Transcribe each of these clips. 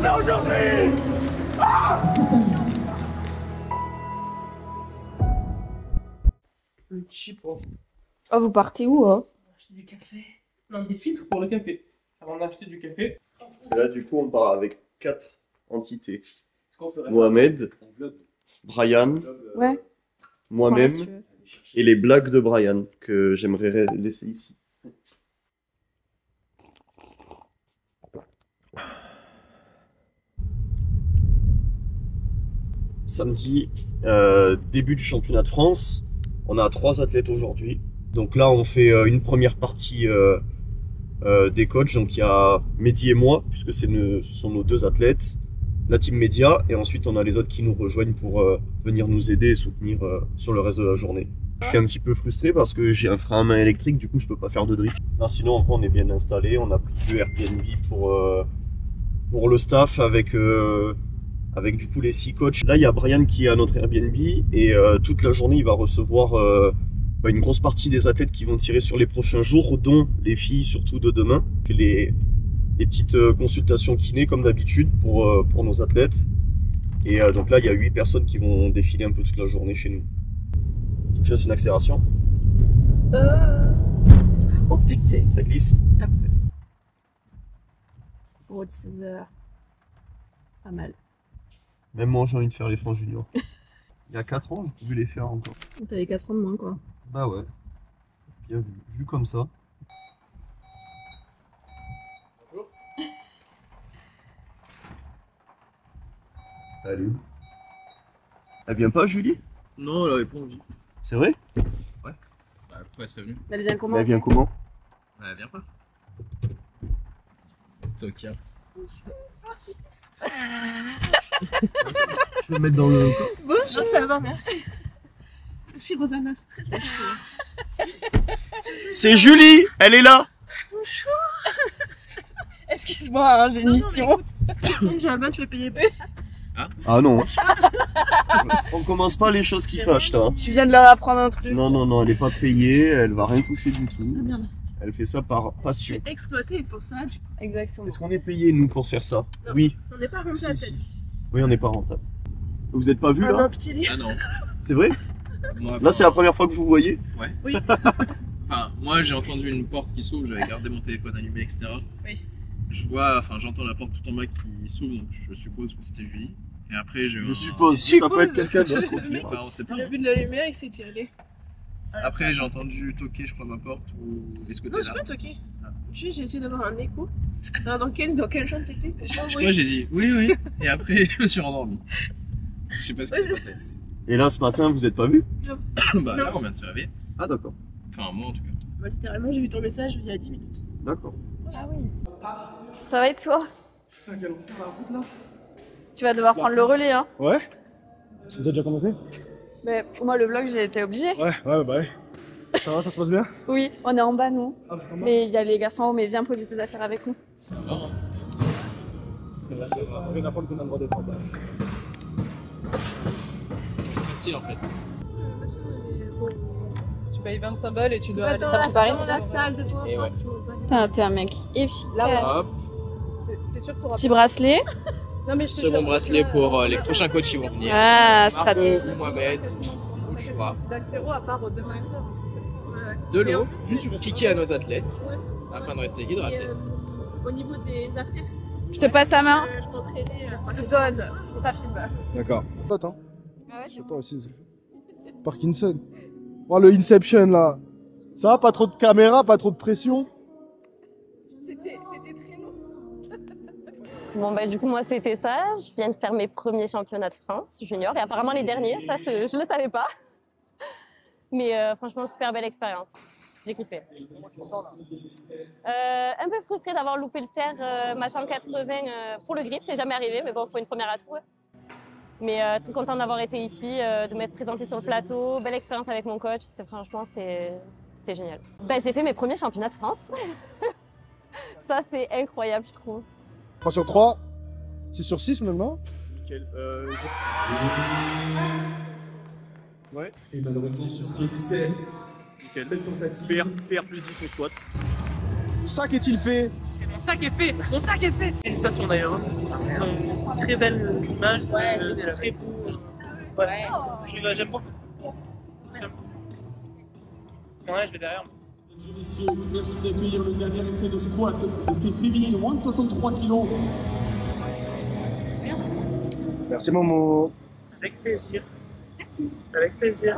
journée aujourd'hui. Le cheapo. Oh, vous partez où, hein? On a acheté du café. Non, des filtres pour le café. Avant d'acheter du café. C'est là, du coup, on part avec 4 entités. Ce qu'on ferait. Mohamed, Brian, Ouais. moi-même Ouais, si tu veux. et les blagues de Brian que j'aimerais laisser ici. Samedi, début du championnat de France. On a 3 athlètes aujourd'hui. Donc là, on fait une première partie des coachs. Donc il y a Mehdi et moi, puisque ce sont nos 2 athlètes. La team média, et ensuite on a les autres qui nous rejoignent pour venir nous aider et soutenir sur le reste de la journée. Je suis un petit peu frustré parce que j'ai un frein à main électrique, du coup je peux pas faire de drift. Non, sinon en vrai, on est bien installé, on a pris 2 Airbnb pour le staff avec du coup les 6 coachs. Là il y a Brian qui est à notre Airbnb et toute la journée il va recevoir une grosse partie des athlètes qui vont tirer sur les prochains jours, dont les filles surtout de demain. Les petites consultations kiné comme d'habitude pour nos athlètes. Et donc là, il y a 8 personnes qui vont défiler un peu toute la journée chez nous. Je laisse une accélération. Oh putain. Ça glisse. Un peu. Oh, de 16 heures. Pas mal. Même moi, j'ai envie de faire les freins juniors. Il y a 4 ans, je pouvais les faire encore. T'avais 4 ans de moins, quoi. Bah ouais. Bien vu. Vu comme ça. Salut. Elle vient pas, Julie? Non, elle avait pas envie. C'est vrai? Ouais. Bah, pourquoi elle serait venue? Elle vient comment? Elle vient comment? Bah, elle vient pas. Tokia. Je vais mettre dans le... Bonjour, ça va, merci. Merci, Rosanna. C'est Julie! Elle est là! Bonjour. Excuse-moi, hein, j'ai une mission. C'est ton job, tu vas payer plus. Ah non. On commence pas les choses qui fâchent là. Tu viens de leur apprendre un truc. Non, non, non, elle est pas payée, elle va rien toucher du Ah, tout. merde. Elle fait ça par Je passion. suis exploitée pour ça. Exactement. Est-ce qu'on est payé nous pour faire ça? Non. Oui. On n'est pas rentable. Si, si. Oui, on n'est pas rentable. Vous êtes pas vu Ah là? non, petit lit. Ah non. C'est vrai? Moi, Là c'est la première fois que vous voyez? Ouais. Oui. Enfin, moi j'ai entendu une porte qui s'ouvre, j'avais gardé mon téléphone allumé, etc. Oui. J'entends la porte tout en bas qui s'ouvre, donc je suppose que c'était Julie. Et après j'ai eu Je un- suppose, ça peut être quelqu'un d'autre. au pire. Enfin, on sait pas. Il a vu de la lumière, il s'est tiré. Après j'ai entendu toquer, je crois, ma porte ou est-ce que Non, t'es c'est là? pas toqué. Juste, j'ai essayé d'avoir un écho. Ça va dans quelle chambre t'étais? Je crois que j'ai dit oui, oui. Et après je me suis rendormi. Je sais pas ce qui s'est passé. Et là ce matin vous êtes pas vu? Bah là Non. on vient de se réveiller. Ah d'accord. Enfin moi en tout cas. Moi, littéralement, j'ai vu ton message il y a 10 minutes. D'accord. Ah oui. Ça va et toi? Putain, quelle enfer la route là. Tu vas devoir prendre le relais, hein. Ouais. C'est déjà commencé? Mais moi, le vlog, j'ai été obligée. Ouais, ouais, bah ouais. Ça va, ça se passe bien? Oui, on est en bas, nous. Ah, c'est pas mal. Mais il y a les garçons en haut, mais viens poser tes affaires avec nous. Ça va, hein. Ça va, ça va. On vient d'apprendre qu'on a le droit d'être en bas. C'est facile en fait. Tu payes 25 balles et tu dois aller Attends, préparer. dans la salle de toi. Et ouais. Putain, t'es un mec efficace. Hop, C'est sûr que t'auras Petit bracelet. Non, mais je te second jure, bracelet là, pour les prochains coachs qui vont venir. Ah, Marco stratégie. ou Mohamed ou le choix. Lactéro à part au deux masters. De Et en l'eau, plus, piquer à nos athlètes Ouais. afin de rester Et, hydratés. au niveau des affaires, Je te passe la main. je m'entraînais. Je te donne. Ça filme. D'accord. Attends, Ah ouais, je sais pas aussi. Parkinson. Oh, le Inception là. Ça va, pas trop de caméra, pas trop de pression? C'était très long. Bon, bah, du coup, moi, c'était ça. Je viens de faire mes premiers championnats de France junior et apparemment les derniers. Ça, je le savais pas. Mais franchement, super belle expérience. J'ai kiffé. Un peu frustrée d'avoir loupé le terre, ma 180 pour le grip. C'est jamais arrivé, mais bon, il faut une première atout. Mais très contente d'avoir été ici, de m'être présentée sur le plateau. Belle expérience avec mon coach. Franchement, c'était génial. Bah, j'ai fait mes premiers championnats de France. Ça, c'est incroyable, je trouve. 3 sur 3. 6 sur 6 maintenant. Nickel. Ouais. Et malheureusement, ce système. Nickel. PR plus 10 au squat. sac est-il fait? Mon sac est fait. Mon sac est fait. Félicitations d'ailleurs. Très belles images, très beau. Ouais. J'aime beaucoup. Ouais, je vais derrière. Mesdames et messieurs, merci d'accueillir le dernier essai de squat de ces féminines moins de 63 kg. Merci Momo. Avec plaisir. Merci. Avec plaisir.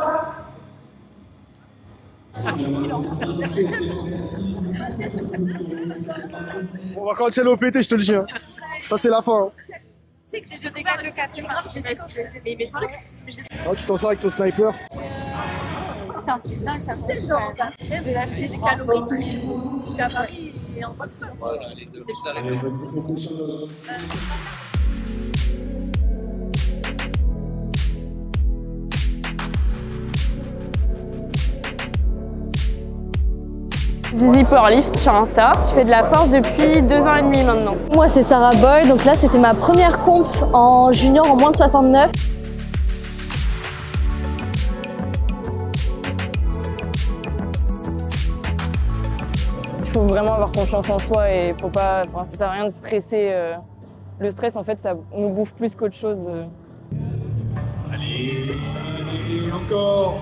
On va quand le péter, je te le dis. Hein. Ça c'est la fin. Hein. Tu sais que j'ai jeté quelques captures, j'ai mis mes trucs. Ah, tu t'en sors avec ton sniper. Putain, c'est dingue, ça fait genre. J'ai acheté des calories tous les jours. Je suis à Paris et en poste. Zizi Powerlift sur Insta. Je fais de la force depuis 2 ans et demi maintenant. Moi c'est Sarah Boy, donc là c'était ma première comp en junior en moins de 69. Il faut vraiment avoir confiance en soi et faut pas, ça sert à rien de stresser. Le stress en fait ça nous bouffe plus qu'autre chose. Allez, encore.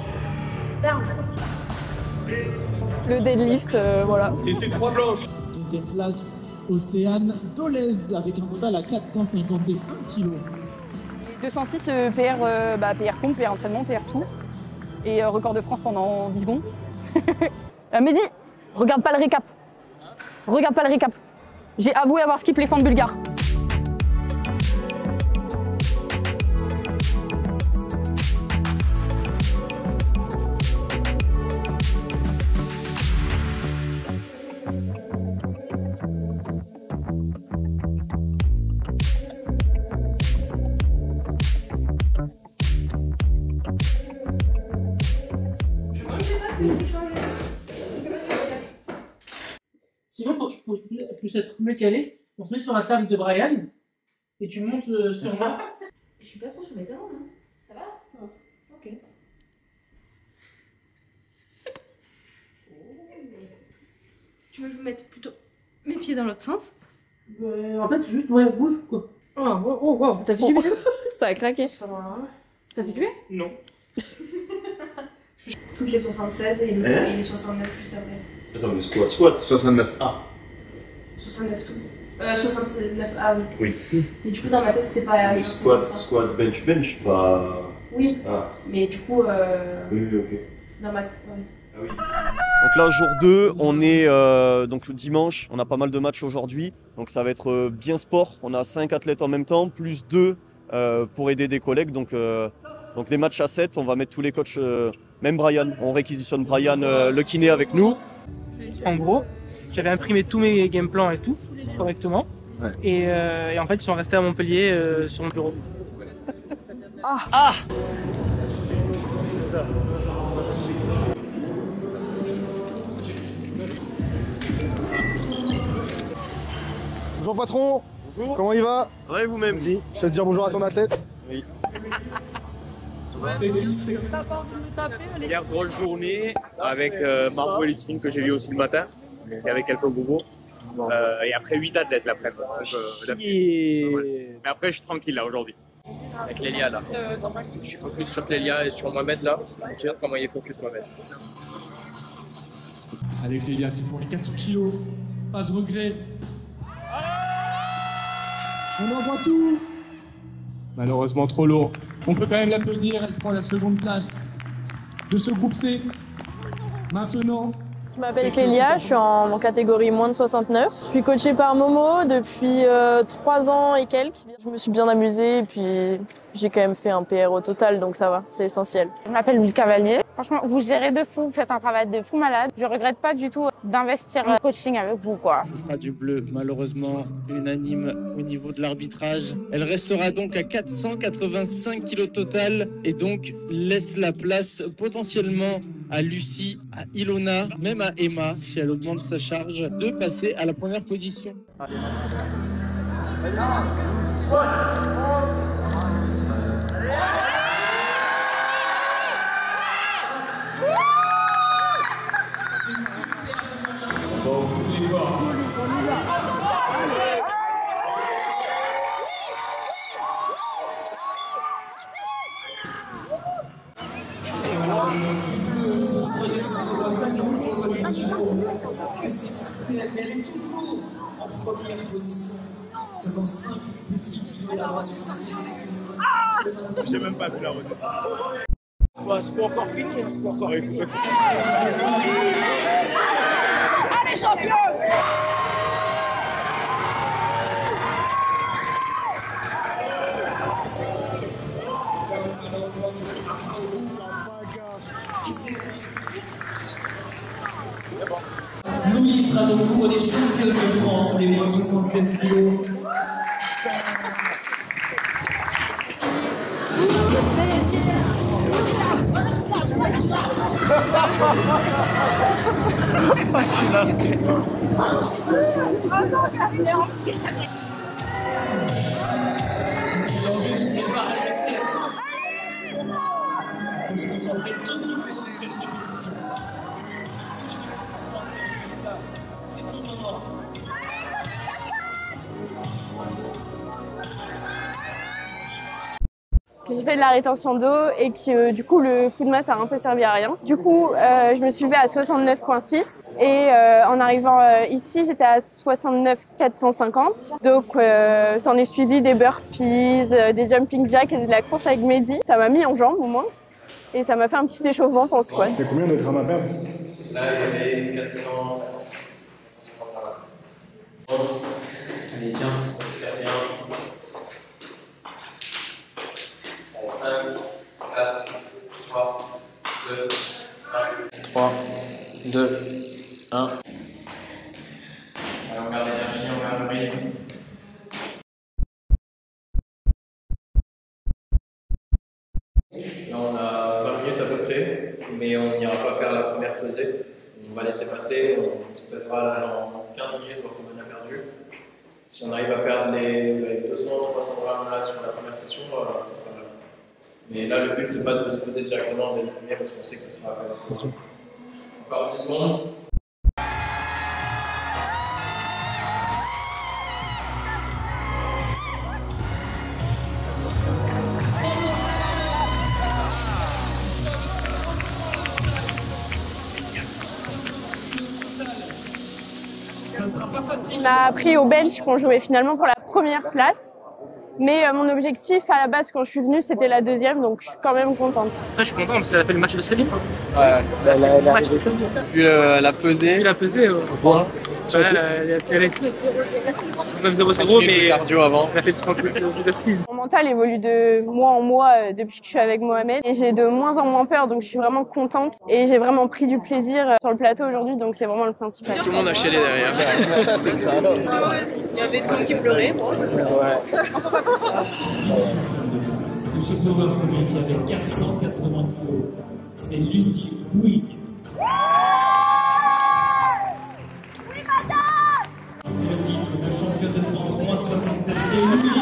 Le deadlift, voilà. Et c'est 3 blanches. Deuxième place, Océane Dolez avec un total à 451 kg. 206 PR, PR pompe, PR entraînement, PR tout. Et record de France pendant 10 secondes. Mehdi, regarde pas le récap. Regarde pas le récap. J'ai avoué avoir skip les fentes bulgares. Sinon, pour que je puisse être mieux calé, on se met sur la table de Brian et tu montes sur moi. Je suis pas trop sur mes talons là. Ça va? Ok. Tu veux que je mette plutôt mes pieds dans l'autre sens? En fait, juste, ouais, bouge quoi. Oh, wow. T'as fait du bien? Ça a craqué. Ça va. T'as fait du bien? Non. Toutes les 76 et les 69 juste après. Attends, mais squat, 69A. 69 tout. 69A, oui. Oui. Mais du coup, dans ma tête, c'était pas. Mais squat, bench, pas. Oui. Ah. Mais du coup, Oui, ok. dans ma tête, ouais. Ah oui. Donc là, jour 2, on est donc dimanche, on a pas mal de matchs aujourd'hui. Donc ça va être bien sport. On a 5 athlètes en même temps, plus 2 pour aider des collègues. Donc des matchs à 7, on va mettre tous les coachs, même Brian. On réquisitionne Brian, le kiné avec nous. En gros, j'avais imprimé tous mes game plans et tout correctement. Ouais. Et en fait, ils sont restés à Montpellier sur mon bureau. Ah. C'est ça. Bonjour patron. Bonjour. Comment il va? Ouais, vous-même. Vas-y, je te dire bonjour à ton athlète. Oui. Hier, grosse journée avec Margot et Lutine que j'ai vu aussi le matin, et avec quelques bobos. Et après 8 athlètes l'après-midi. Mais après, je suis tranquille là aujourd'hui. Avec Lélia là. Je suis focus sur Lélia et sur Mohamed là. Je regarde comment il est focus Mohamed. Avec Lélia, c'est pour les 400 kg. Pas de regret. On envoie tout. Malheureusement trop lourd. On peut quand même l'applaudir, elle prend la seconde place de ce groupe C. Maintenant. Je m'appelle Clélia, je suis en catégorie moins de 69. Je suis coachée par Momo depuis 3 ans et quelques. Je me suis bien amusée et puis j'ai quand même fait un PR au total, donc ça va, c'est essentiel. Je m'appelle Louis Cavalier. Franchement, vous gérez de fou, vous faites un travail de fou malade. Je regrette pas du tout d'investir en coaching avec vous, quoi. Ce sera du bleu, malheureusement unanime au niveau de l'arbitrage. Elle restera donc à 485 kg total et donc laisse la place potentiellement à Lucie, à Ilona, même à Emma, si elle augmente sa charge, de passer à la première position. Allez. position. Seulement 5 petits kilos d'avance sur Lucie. J'ai même pas vu la renaissance. Bah, c'est pas encore fini, hein, c'est pas encore écouté. Allez, champion! Louis sera donc couronné championne de France des moins de 76 kilos. L'enjeu sur cette barre, elle le sait. Il faut se concentrer tout ce qui peut sur cette répétition. C'est tout le moment. J'ai fait de la rétention d'eau et que du coup le foot mass a un peu servi à rien. Du coup je me suis levée à 69,6 et en arrivant ici j'étais à 69,450. Donc s'en est suivi des burpees, des jumping jacks et de la course avec Mehdi. Ça m'a mis en jambes au moins et ça m'a fait un petit échauffement pour le squat. Tu fais combien de grammes à perdre? Là il y avait 450. Allez tiens, on va faire bien. 5, 4, 3, 2, 1. 3, 2, 1. Alors, on garde l'énergie, on garde le rythme. Là, on a 20 minutes à peu près, mais on n'ira pas faire la première pesée. On va laisser passer, on se pèsera là dans 15 minutes voir combien on a perdu. Si on arrive à perdre les 200-300 grammes là sur la première session, c'est pas mal. Mais là, le but, c'est pas de se poser directement dès le premier parce qu'on sait que ça sera encore 10 secondes. Ça ne sera pas facile. On a appris au bench qu'on jouait finalement pour la première place. Mais mon objectif à la base quand je suis venue c'était la deuxième, donc je suis quand même contente. Après je suis content parce qu'elle a fait le match de Céline. Ouais, le match de Céline. Vu la pesée. Vu la pesée, c'est bon. Elle a fait 9-0-0 mais cardio avant. Elle a fait 30 de speed. Mon mental évolue de mois en mois depuis que je suis avec Mohamed et j'ai de moins en moins peur, donc je suis vraiment contente et j'ai vraiment pris du plaisir sur le plateau aujourd'hui, donc c'est vraiment le principal. Tout le monde a chialé derrière. Il y avait tout le monde qui pleurait, moi. Le chef power community avec 480 kg, c'est Lucie Bouygues. Oui, madame! Le titre de championne de France moins de 67, c'est Louis Cavalier.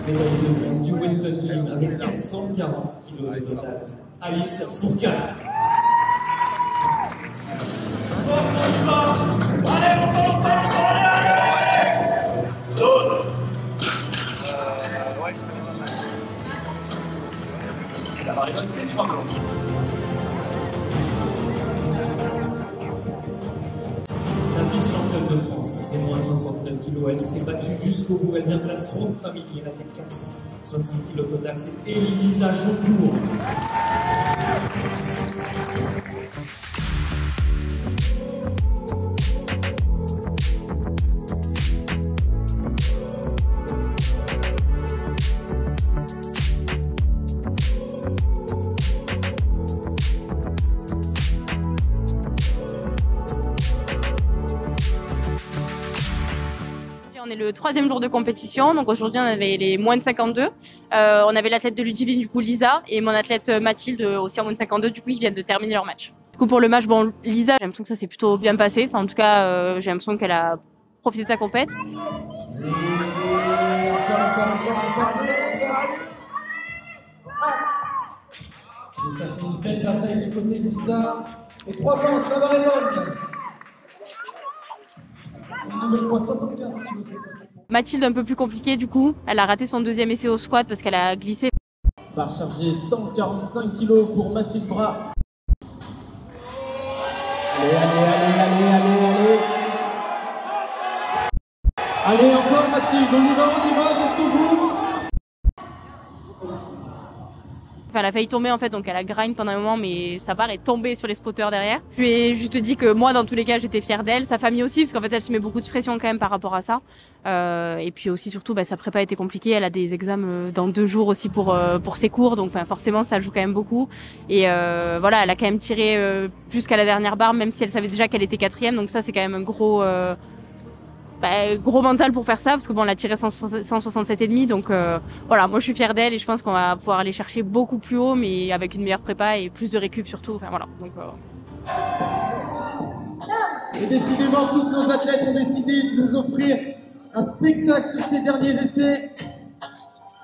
Médaille de bronze du Weston Gym avec 440 kg de total. Alice Fourcade. La Marie-Bonne, c'est 3 planches. La vice-championne de France des moins de 69 kg, elle s'est battue jusqu'au bout. Elle vient de la Strong Family, elle a fait 460 kg total. C'est Elisa Joncourt. On est le 3e jour de compétition, donc aujourd'hui on avait les moins de 52. On avait l'athlète de Ludivine, du coup Lisa, et mon athlète Mathilde aussi en moins de 52, du coup ils viennent de terminer leur match. Du coup pour le match, bon Lisa, j'ai l'impression que ça s'est plutôt bien passé, enfin en tout cas j'ai l'impression qu'elle a profité de sa compète. Et ça, c'est une belle bataille du côté de Lisa. Et 3 planches, la barre est bonne. Une nouvelle fois 75 kg cette fois-ci. Mathilde un peu plus compliquée du coup, elle a raté son deuxième essai au squat parce qu'elle a glissé. Barre chargée 145 kg pour Mathilde Bras. Allez, allez, allez, allez, allez, allez. Allez, encore Mathilde, on y va jusqu'au bout. Enfin, elle a failli tomber en fait, donc elle a grind pendant un moment, mais sa barre est tombée sur les spotters derrière. Je lui ai juste dit que moi, dans tous les cas, j'étais fière d'elle, sa famille aussi, parce qu'en fait, elle se met beaucoup de pression quand même par rapport à ça. Et puis aussi, surtout, sa prépa a été compliquée. Elle a des examens dans 2 jours aussi pour ses cours, donc forcément, ça joue quand même beaucoup. Et voilà, elle a quand même tiré plus qu'à la dernière barre, même si elle savait déjà qu'elle était 4e, donc ça, c'est quand même un gros mental pour faire ça, parce que bon, elle a tiré 167,5, donc voilà, moi je suis fière d'elle et je pense qu'on va pouvoir aller chercher beaucoup plus haut, mais avec une meilleure prépa et plus de récup surtout, enfin voilà. Donc, Et décidément, toutes nos athlètes ont décidé de nous offrir un spectacle sur ces derniers essais.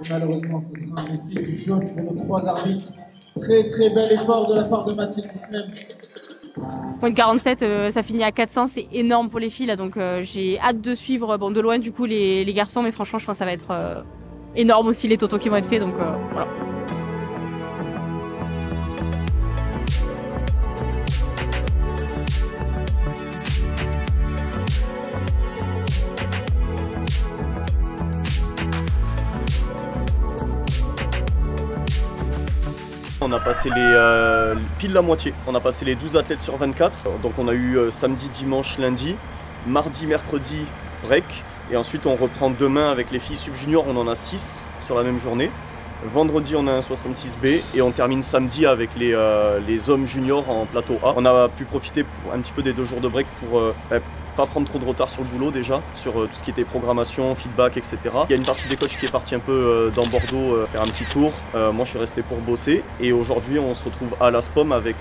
Et malheureusement, ce sera un essai du jaune pour nos 3 arbitres. Très très bel effort de la part de Mathilde même. Point de 47, ça finit à 400, c'est énorme pour les filles là, donc j'ai hâte de suivre de loin du coup les garçons, mais franchement je pense que ça va être énorme aussi les totaux qui vont être faits, donc voilà. On a passé pile la moitié, on a passé les 12 athlètes sur 24, donc on a eu samedi, dimanche, lundi, mardi, mercredi, break, et ensuite on reprend demain avec les filles sub-juniors, on en a 6 sur la même journée, vendredi on a un 66B, et on termine samedi avec les hommes juniors en plateau A. On a pu profiter un petit peu des 2 jours de break pour pas prendre trop de retard sur le boulot déjà, sur tout ce qui était programmation, feedback, etc. Il y a une partie des coachs qui est partie un peu dans Bordeaux faire un petit tour. Moi je suis resté pour bosser et aujourd'hui on se retrouve à l'ASPOM avec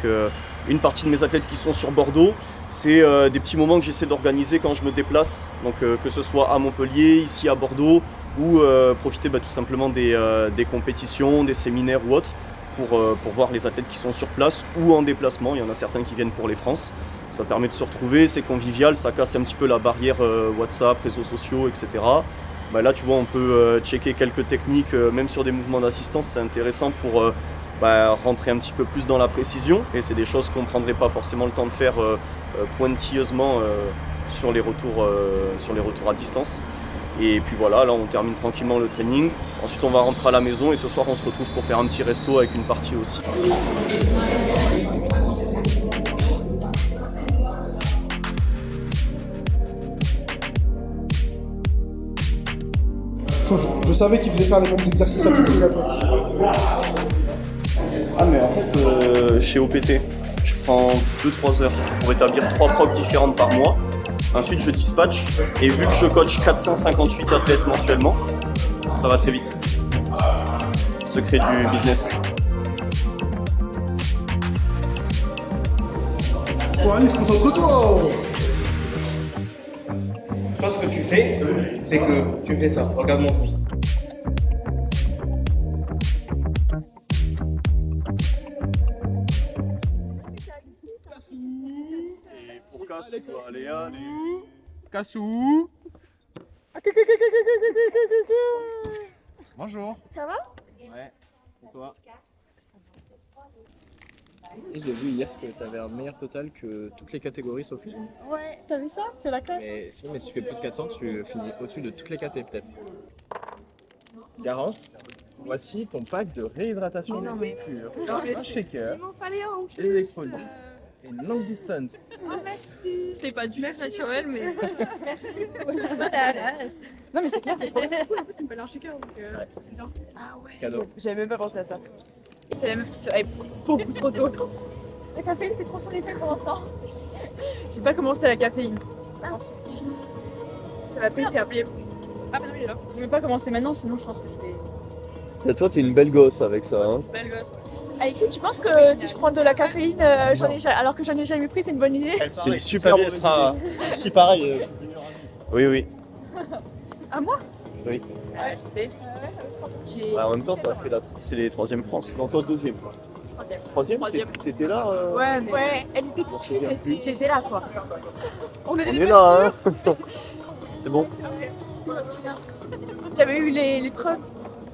une partie de mes athlètes qui sont sur Bordeaux. C'est des petits moments que j'essaie d'organiser quand je me déplace, donc que ce soit à Montpellier, ici à Bordeaux, ou profiter tout simplement des compétitions, des séminaires ou autres pour voir les athlètes qui sont sur place ou en déplacement. Il y en a certains qui viennent pour les France. Ça permet de se retrouver, c'est convivial, ça casse un petit peu la barrière WhatsApp, réseaux sociaux, etc. Là, tu vois, on peut checker quelques techniques, même sur des mouvements d'assistance, c'est intéressant pour rentrer un petit peu plus dans la précision. Et c'est des choses qu'on ne prendrait pas forcément le temps de faire pointilleusement sur les retours à distance. Et puis voilà, là on termine tranquillement le training. Ensuite on va rentrer à la maison et ce soir on se retrouve pour faire un petit resto avec une partie aussi. Je savais qu'il faisait faire les mêmes exercices à tous les athlètes. Ah mais en fait, chez OPT, je prends 2-3 heures pour établir 3 procs différentes par mois. Ensuite je dispatch et vu que je coach 458 athlètes mensuellement, ça va très vite. Secret du business. Bon Alice, concentre-toi! Soit ce que tu fais, c'est que tu fais ça. Regarde mon genou. Et pour Cassou, allez. Cassou. Bonjour. Ça va? Ouais, c'est toi. Et j'ai vu hier que tu avais un meilleur total que toutes les catégories, Sophie. Ouais, t'as vu ça? C'est la classe. Mais si tu fais plus de 400, tu finis au-dessus de toutes les catés peut-être. Garance, voici ton pack de réhydratation pure. Un shaker, Il m'en fallait un en plus. des électrolytes et une longue distance. Oh, merci. C'est pas du naturel, mais. Merci. Non, mais c'est clair, c'est trop C'est cool, en plus, il me fallait un shaker. Donc, Ouais. c'est bien. Ah ouais. C'est cadeau. J'avais même pas pensé à ça. C'est la meuf qui se réveille beaucoup trop tôt. La caféine fait trop son effet pour l'instant. J'ai pas commencé à la caféine. Ça va péter après. Ah, bah non, il est là. Je vais pas commencer maintenant, sinon je pense que je vais. Toi t'es une belle gosse avec ça, hein. Belle gosse. Alexis, tu penses que si je prends de la caféine alors que j'en ai jamais pris, c'est une bonne idée? C'est une super bonne idée. Si pareil. Oui. À moi? Oui. Ouais, je sais. En même temps, ça a fait c'est les 3e France. Non, toi 2e. 3e. T'étais là Ouais, elle était tout de suite. J'étais là, quoi. On est là, hein. C'est bon? J'avais eu l'épreuve.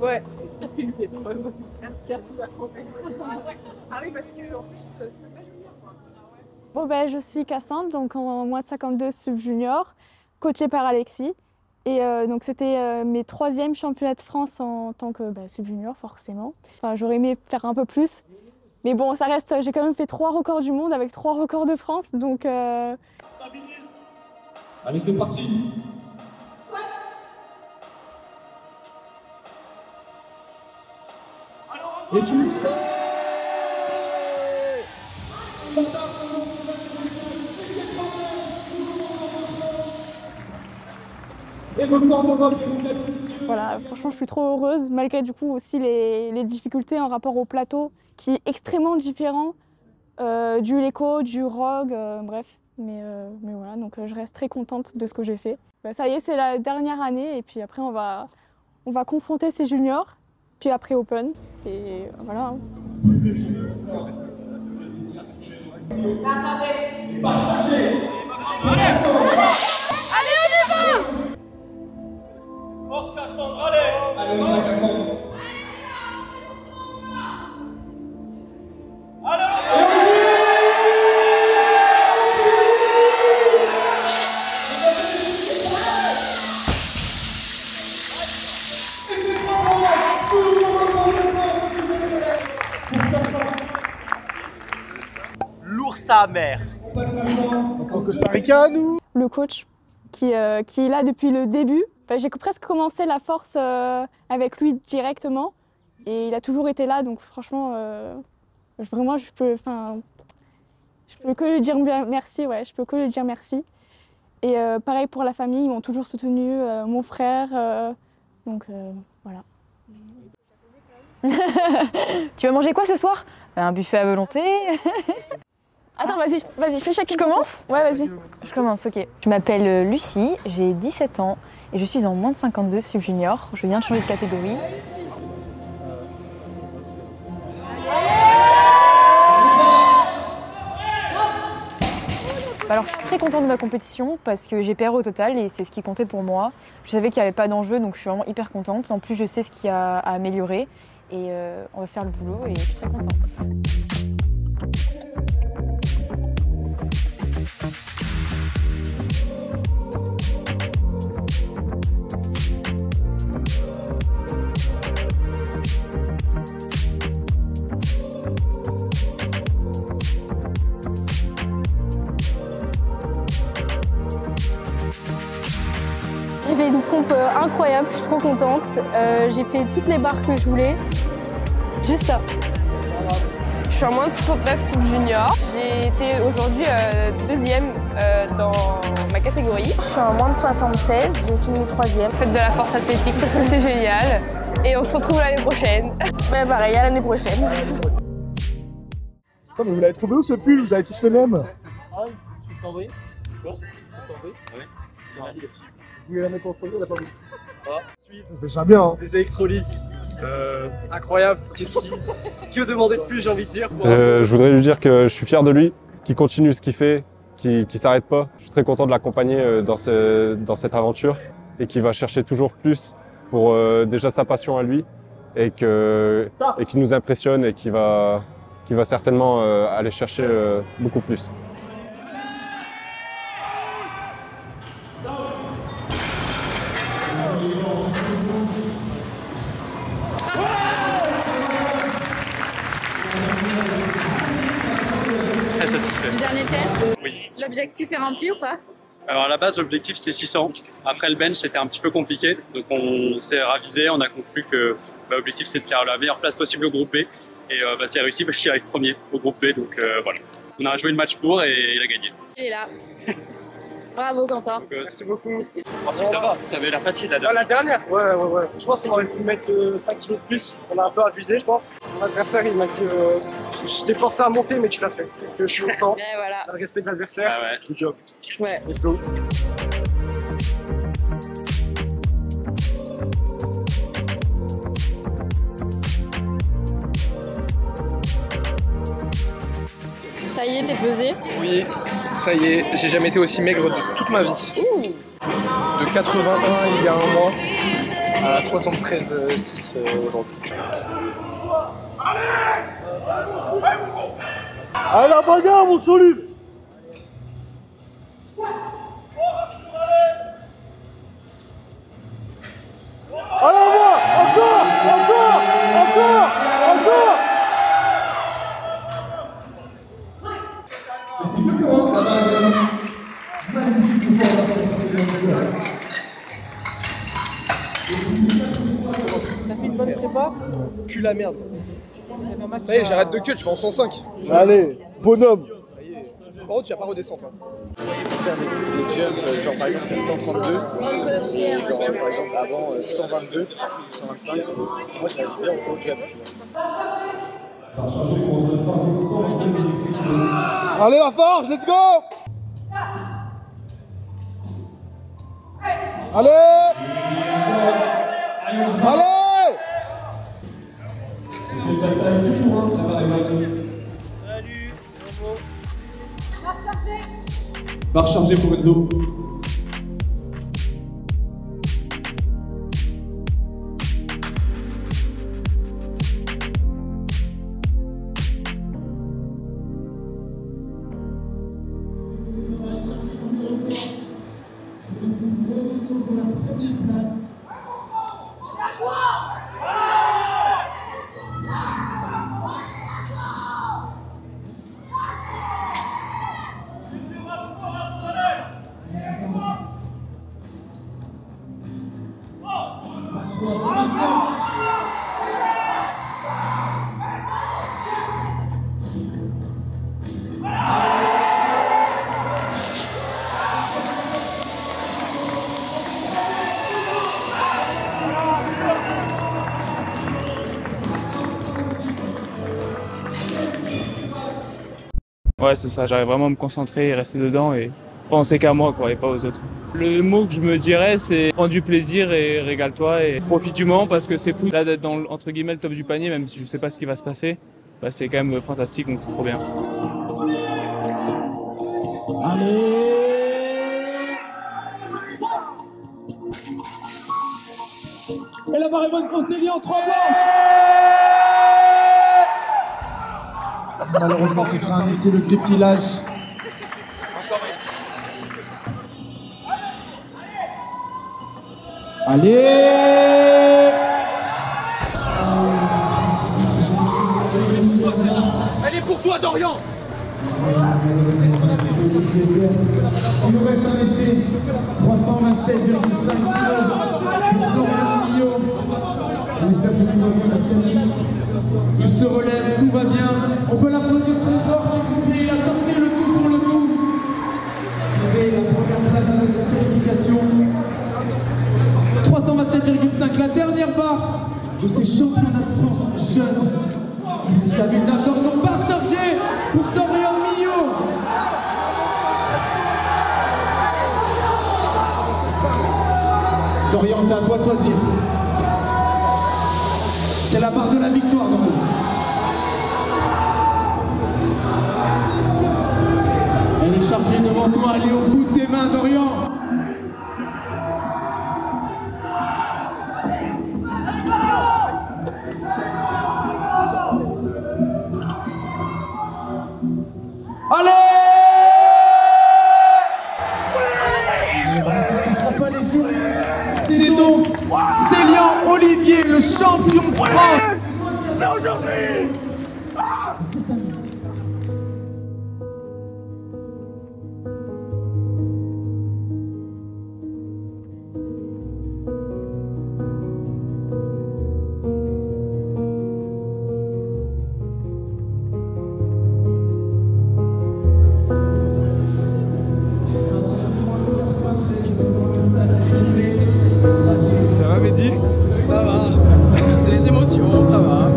Ouais. T'as fait l'épreuve. Ah oui, parce que en plus, c'était pas junior. Bon, ben, je suis Cassandre, donc en moins de 52 sub-junior, coachée par Alexis. Et donc c'était mes 3e championnats de France en tant que sub-junior, forcément. Enfin, j'aurais aimé faire un peu plus. Mais bon, ça reste, j'ai quand même fait 3 records du monde avec 3 records de France, donc... Allez, c'est parti. Et tu Voilà, franchement, je suis trop heureuse, malgré du coup aussi les difficultés en rapport au plateau, qui est extrêmement différent du Leco, du Rogue, bref. Mais voilà, donc je reste très contente de ce que j'ai fait. Ça y est, c'est la dernière année, et puis après on va confronter ces juniors, puis après Open, et voilà. Allez, on y va! Fort Cassandre, allez! Allez, on y va, Cassandre! Sa mère. En tant que Costa Rica, nous. Le coach qui est là depuis le début. Enfin, j'ai presque commencé la force avec lui directement et il a toujours été là, donc franchement, vraiment, je peux que lui dire merci, ouais, je peux que lui dire merci. Et pareil pour la famille, ils m'ont toujours soutenu, mon frère, donc voilà. Tu vas manger quoi ce soir? Un buffet à volonté. Attends, vas-y, fais chacun. Je commence? Ouais, vas-y. Je commence, ok. Je m'appelle Lucie, j'ai 17 ans et je suis en moins de 52 sub-junior. Je viens de changer de catégorie. Alors je suis très contente de ma compétition parce que j'ai PR au total et c'est ce qui comptait pour moi. Je savais qu'il n'y avait pas d'enjeu, donc je suis vraiment hyper contente. En plus, je sais ce qu'il y a à améliorer et on va faire le boulot et je suis très contente. J'ai fait une comp incroyable, je suis trop contente. J'ai fait toutes les barres que je voulais. Juste ça. Je suis en moins de 69 sub-junior. J'ai été aujourd'hui 2e dans ma catégorie. Je suis en moins de 76, j'ai fini 3e. Faites de la force athlétique parce que c'est génial. Et on se retrouve l'année prochaine. Ouais, pareil, à l'année prochaine. Attends, mais vous l'avez trouvé où ce pull? Vous avez tous le même? Ah, tu peux t'envoyer? Quoi? Tu peux t'envoyer? Ouais. Vous voulez la mettre en photo, elle a pas vu. Ensuite, ça fait ça bien, hein. Des électrolytes. Incroyable. Que demander de plus, j'ai envie de dire. Je voudrais lui dire que je suis fier de lui, qu'il continue ce qu'il fait, qu'il s'arrête pas. Je suis très content de l'accompagner dans cette aventure et qu'il va chercher toujours plus pour déjà sa passion à lui et qu'il nous impressionne et qu'il va certainement aller chercher beaucoup plus. Très satisfait. Du dernier test? Oui. L'objectif est rempli ou pas? Alors à la base, l'objectif c'était 600. Après le bench, c'était un petit peu compliqué. Donc on s'est ravisé, on a conclu que l'objectif c'est de faire la meilleure place possible au groupe B. Et c'est réussi parce qu'il arrive premier au groupe B. Donc voilà. On a joué le match pour et il a gagné. Il est là. Bravo Quentin. Donc, merci beaucoup. Ensuite, ça va, ça avait l'air facile la dernière. La dernière, ouais. Je pense qu'on aurait pu mettre 5 kilos de plus. On a un peu abusé, je pense. Mon adversaire, il m'a dit je t'ai forcé à monter, mais tu l'as fait. Donc je suis content. Et voilà. Le respect de l'adversaire. Ah ouais. Good job. Ouais. Let's go. Ça y est, t'es pesé? Oui, ça y est, j'ai jamais été aussi maigre de toute ma vie. De 81 il y a un mois à 73,6 aujourd'hui. Allez la bagarre mon solide. Allez on va. Encore. Et c'est exactement la balle magnifique effort sur sa seconde joueur. T'as fait une bonne prépa? Pue la merde. Ça y est, j'arrête de cut, je vais en 105. Allez, bonhomme. Ça y est. Par contre, tu vas pas redescendre. Pour faire des jumps, genre par exemple 132, genre par exemple avant 122, 125. Moi, je réagis bien au gros jump, tu vois. Allez la force, let's go. Allez. Barre chargée pour Enzo. Ouais, c'est ça, j'arrive vraiment à me concentrer et rester dedans et penser qu'à moi, quoi, et pas aux autres. Le mot que je me dirais, c'est prends du plaisir et régale-toi et profite du moment parce que c'est fou là d'être dans entre guillemets le top du panier, même si je sais pas ce qui va se passer. Bah, c'est quand même fantastique, donc c'est trop bien. Allez. Et la barre est bonne pour Célian, 3 blanches. Malheureusement, ce sera un essai de grip qui lâche. Allez. Elle est pour toi, Dorian. Il nous reste un essai, 327,5 kg pour Dorian Millot. On espère que tout va bien pour Pionix. Il se relève, tout va bien. On peut l'applaudir très fort s'il vous plaît. Il a tenté le coup pour le coup. C'était la première place de la disqualification. 327,5, la dernière barre de ces championnats de France jeunes. Ici à Villeneuve-d'Ornon, barre chargée pour Dorian Millot. Dorian, c'est à toi de choisir. C'est la barre de la victoire, Dorian. Elle est chargée devant toi, elle est au bout de tes mains, Dorian. Allez! C'est donc Célian Olivier, le champion de France. C'est aujourd'hui. Ça va, Mehdi? Ça va, c'est les émotions, ça va.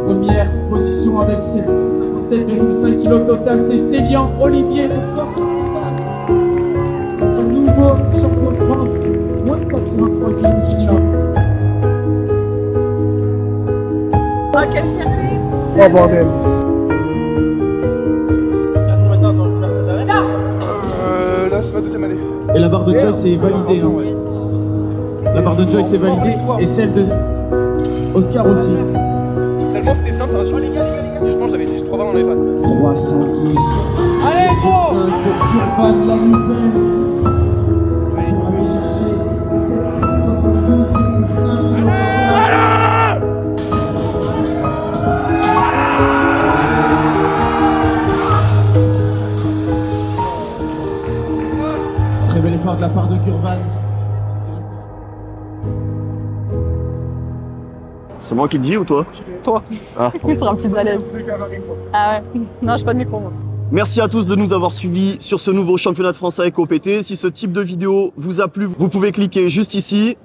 Première position avec 57,5 kg total, c'est Célian Olivier de Force Occidentale. quelle fierté. Oh bordel. Là, c'est ma deuxième année. Et la barre de Joyce est validée. Hein. La barre de Joyce est validée et celle de Oscar aussi. Tellement c'était simple, ça va sur les gars. Je pense que j'ai trop mal dans les pattes. 312. Allez, go! Pour Kurban, la nouvelle. Pour aller chercher 772,5 kg. Très bel effort de la part de Kurban. C'est moi qui le dis ou toi? Toi. Ah. Tu seras plus à l'aise. Ah ouais. Non, je pas de micro moi. Merci à tous de nous avoir suivis sur ce nouveau championnat de France avec OPT. Si ce type de vidéo vous a plu, vous pouvez cliquer juste ici.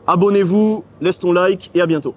Abonnez-vous, laisse ton like et à bientôt.